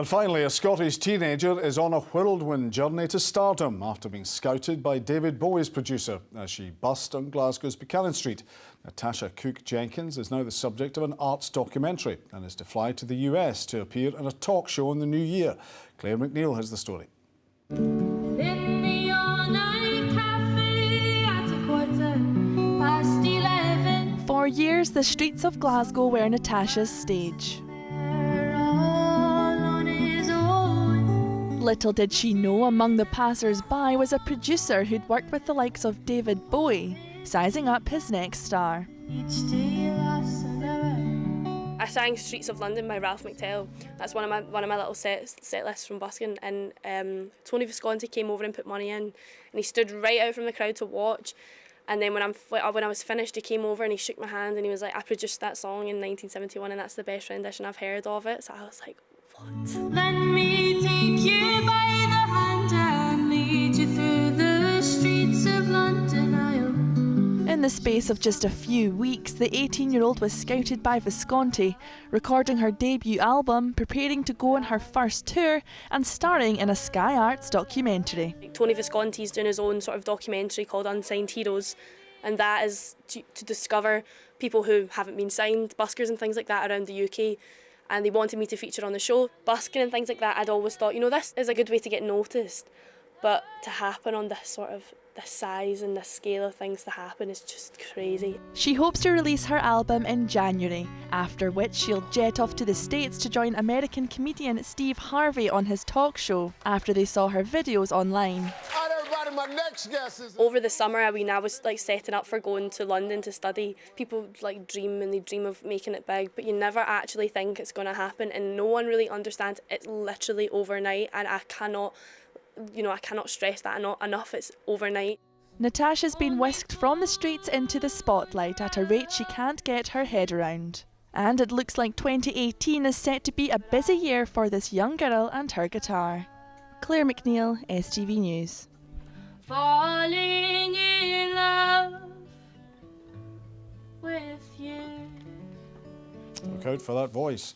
And finally, a Scottish teenager is on a whirlwind journey to stardom after being scouted by David Bowie's producer as she busked on Glasgow's Buchanan Street. Natasha Cook Jenkins is now the subject of an arts documentary and is to fly to the US to appear in a talk show in the new year. Claire McNeil has the story. For years, the streets of Glasgow were Natasha's stage. Little did she know among the passers-by was a producer who'd worked with the likes of David Bowie, sizing up his next star. I sang Streets of London by Ralph McTell. That's one of my little set lists from busking, and Tony Visconti came over and put money in, and he stood right out from the crowd to watch. And then when I was finished, he came over and he shook my hand and he was like, "I produced that song in 1971 and that's the best rendition I've heard of it." So I was like, what? Let me take you by the hand and lead you through the streets of London. In the space of just a few weeks, the 18-year-old was scouted by Visconti, recording her debut album, preparing to go on her first tour and starring in a Sky Arts documentary. Tony Visconti's doing his own sort of documentary called Unsigned Heroes, and that is to discover people who haven't been signed, buskers and things like that around the UK. And they wanted me to feature on the show. Busking and things like that, I'd always thought, this is a good way to get noticed. But to happen on this size and this scale of things to happen is just crazy. She hopes to release her album in January, after which she'll jet off to the States to join American comedian Steve Harvey on his talk show after they saw her videos online. Alright, everybody, my next guest is... Over the summer, I was setting up for going to London to study. People dream and they dream of making it big, but you never actually think it's going to happen, and no one really understands it's literally overnight, and I cannot stress that enough. It's overnight. Natasha's been whisked from the streets into the spotlight at a rate she can't get her head around. And it looks like 2018 is set to be a busy year for this young girl and her guitar. Claire McNeil, STV News. Falling in love with you. Look out for that voice.